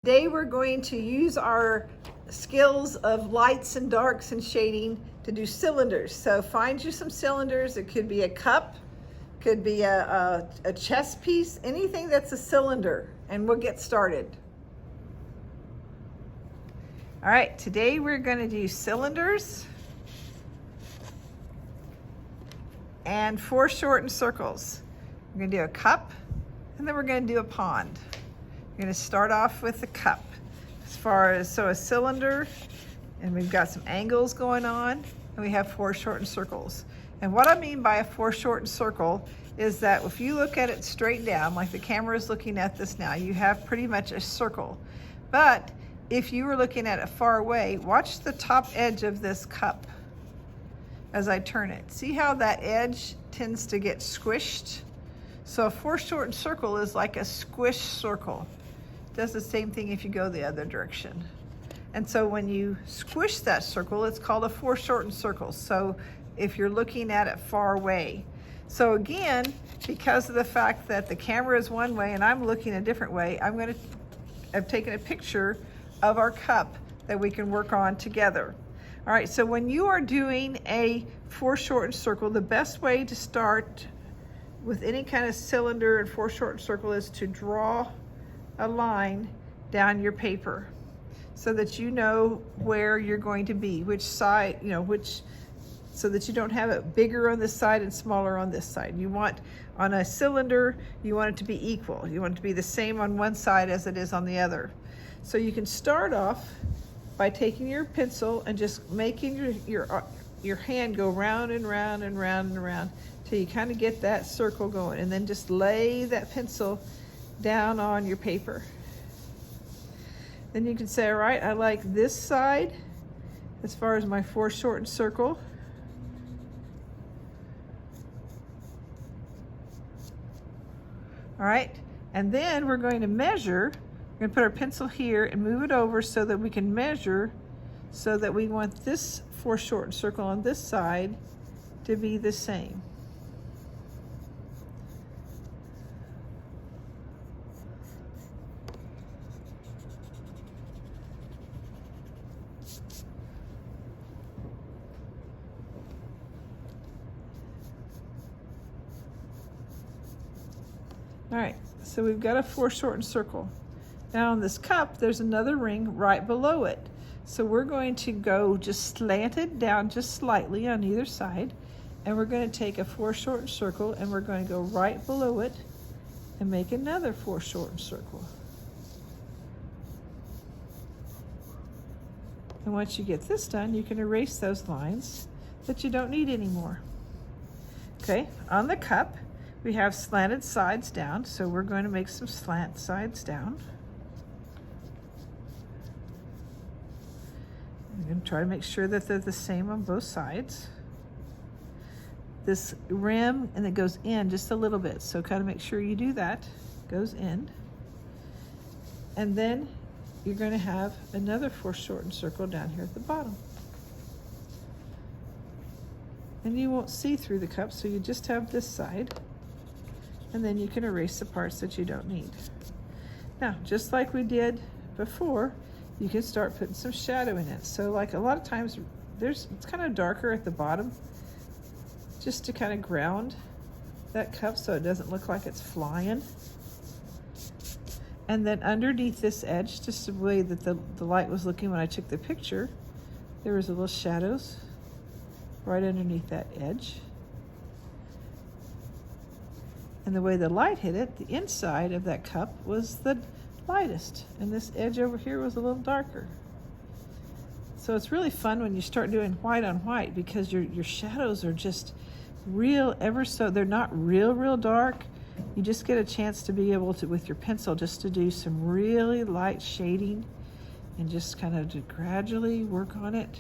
Today we're going to use our skills of lights and darks and shading to do cylinders. So find you some cylinders. It could be a cup, could be a chess piece, anything that's a cylinder, and we'll get started. All right, today we're going to do cylinders and foreshortened circles. We're going to do a cup, and then we're going to do a pond. We're going to start off with the cup. So a cylinder, and we've got some angles going on, and we have foreshortened circles. And what I mean by a foreshortened circle is that if you look at it straight down, like the camera is looking at this now, you have pretty much a circle. But if you were looking at it far away, watch the top edge of this cup as I turn it. See how that edge tends to get squished? So a foreshortened circle is like a squished circle. Does the same thing if you go the other direction. And so when you squish that circle, it's called a foreshortened circle. So if you're looking at it far away. So again, because of the fact that the camera is one way and I'm looking a different way, I've taken a picture of our cup that we can work on together. All right, so when you are doing a foreshortened circle, the best way to start with any kind of cylinder and foreshortened circle is to draw a line down your paper so that you know where you're going to be, which side, so that you don't have it bigger on this side and smaller on this side. You want, on a cylinder, you want it to be equal. You want it to be the same on one side as it is on the other. So you can start off by taking your pencil and just making your hand go round and round and round and round till you kind of get that circle going, and then just lay that pencil down on your paper. Then you can say, all right, I like this side as far as my foreshortened circle. All right, and then we're going to measure. We're going to put our pencil here and move it over so that we can measure, so that we want this foreshortened circle on this side to be the same. All right, so we've got a foreshortened circle. Now on this cup, there's another ring right below it. So we're going to go just slanted down just slightly on either side, and we're going to take a foreshortened circle and we're going to go right below it and make another foreshortened circle. And once you get this done, you can erase those lines that you don't need anymore. Okay, on the cup, we have slanted sides down, so we're going to make some slant sides down. I'm going to try to make sure that they're the same on both sides. This rim, and it goes in just a little bit, so kind of make sure you do that. Goes in. And then you're going to have another foreshortened circle down here at the bottom. And you won't see through the cup, so you just have this side. And then you can erase the parts that you don't need. Now, just like we did before, you can start putting some shadow in it. So like a lot of times, it's kind of darker at the bottom, just to kind of ground that cup so it doesn't look like it's flying. And then underneath this edge, just the way that the light was looking when I took the picture, there was a little shadows right underneath that edge. And the way the light hit it, the inside of that cup was the lightest, and this edge over here was a little darker. So it's really fun when you start doing white on white, because your shadows are just real, they're not real dark. You just get a chance to be able to, with your pencil, just to do some really light shading and just kind of to gradually work on it.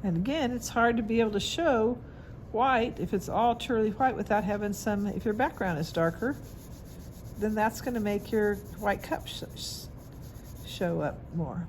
And again, it's hard to be able to show white if it's all truly white without having some, if your background is darker, then that's going to make your white cup show up more.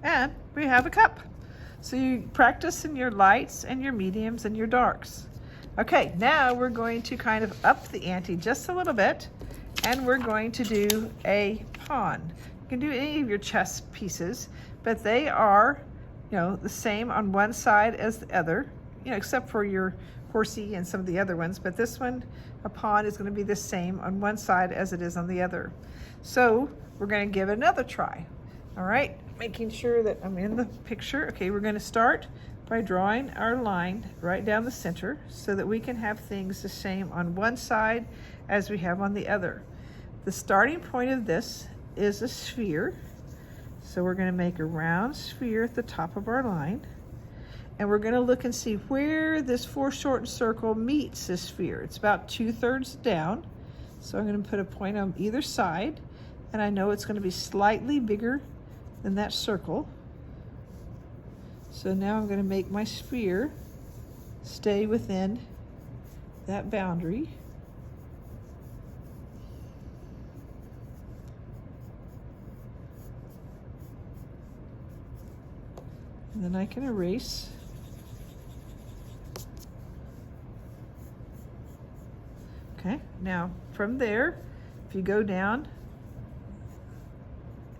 And we have a cup. So you practice in your lights and your mediums and your darks. Okay, now we're going to kind of up the ante just a little bit, and we're going to do a pawn. You can do any of your chess pieces, but they are, the same on one side as the other, except for your horsey and some of the other ones, but this one, a pawn, is going to be the same on one side as it is on the other. So we're going to give it another try. All right, making sure that I'm in the picture. Okay, we're going to start by drawing our line right down the center so that we can have things the same on one side as we have on the other. The starting point of this is a sphere. So we're going to make a round sphere at the top of our line. And we're going to look and see where this foreshortened circle meets this sphere. It's about 2/3 down. So I'm going to put a point on either side. And I know it's going to be slightly bigger than that circle. So now I'm going to make my sphere stay within that boundary. And then I can erase. Okay, now from there, if you go down,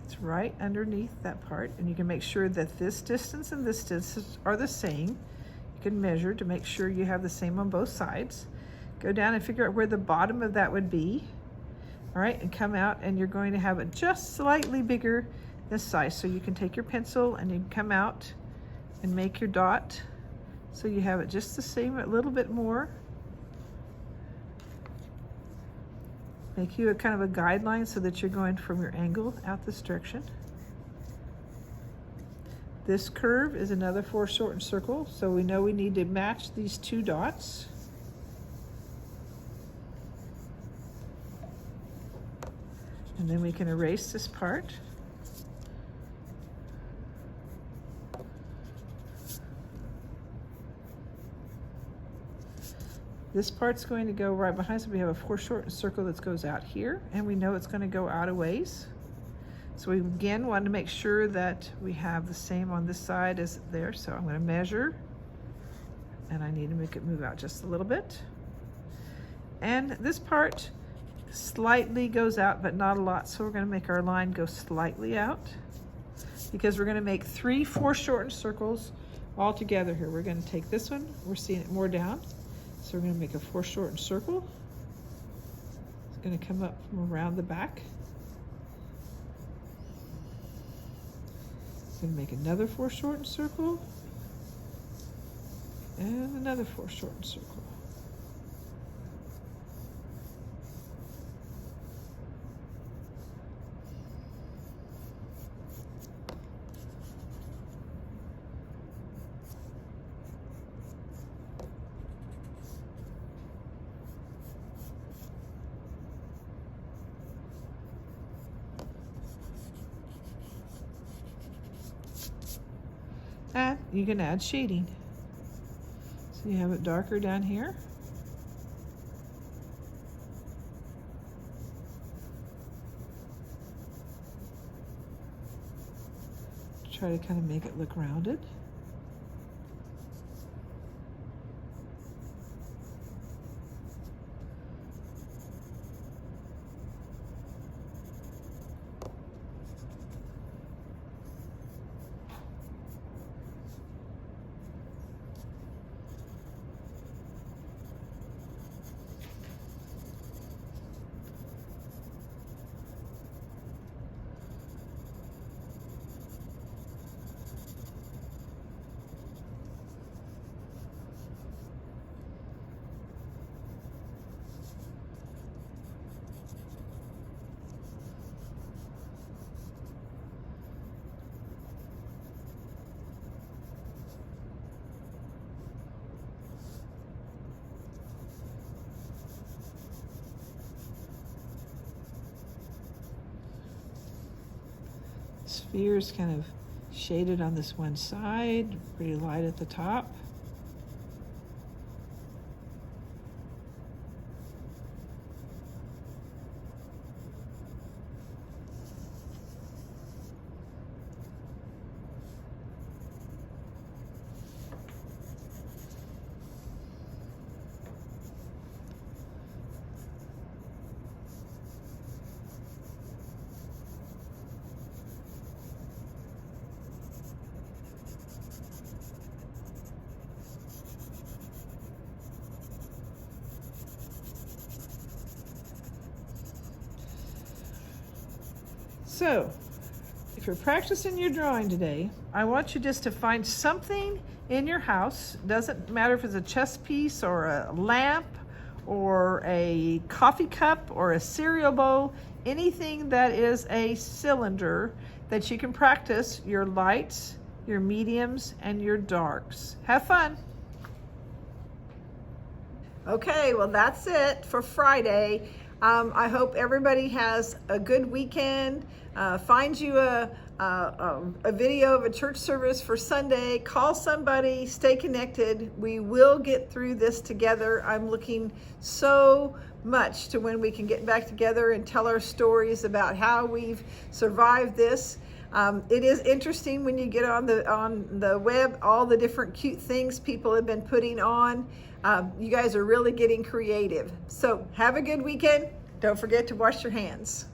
it's right underneath that part, and you can make sure that this distance and this distance are the same. You can measure to make sure you have the same on both sides. Go down and figure out where the bottom of that would be. All right, and come out, and you're going to have it just slightly bigger this size. So you can take your pencil and you can come out and make your dot so you have it just the same, a little bit more. Make you a kind of a guideline so that you're going from your angle out this direction. This curve is another foreshortened circle, so we know we need to match these two dots. And then we can erase this part. This part's going to go right behind, so we have a foreshortened circle that goes out here, and we know it's going to go out a ways. So we again want to make sure that we have the same on this side as there. So I'm going to measure, and I need to make it move out just a little bit. And this part slightly goes out, but not a lot. So we're going to make our line go slightly out, because we're going to make 3 foreshortened circles all together here. We're going to take this one, we're seeing it more down. So we're going to make a foreshortened circle. It's going to come up from around the back. Going to make another foreshortened circle and another foreshortened circle. And you can add shading. So you have it darker down here. Try to kind of make it look rounded. sphere's kind of shaded on this one side, pretty light at the top. So, if you're practicing your drawing today, I want you just to find something in your house. Doesn't matter if it's a chess piece or a lamp or a coffee cup or a cereal bowl, anything that is a cylinder that you can practice your lights, your mediums, and your darks. Have fun. Okay, well that's it for Friday. I hope everybody has a good weekend. Find you a video of a church service for Sunday. Call somebody, stay connected. We will get through this together. I'm looking so much to when we can get back together and tell our stories about how we've survived this. It is interesting when you get on the web, all the different cute things people have been putting on. You guys are really getting creative. So have a good weekend. Don't forget to wash your hands.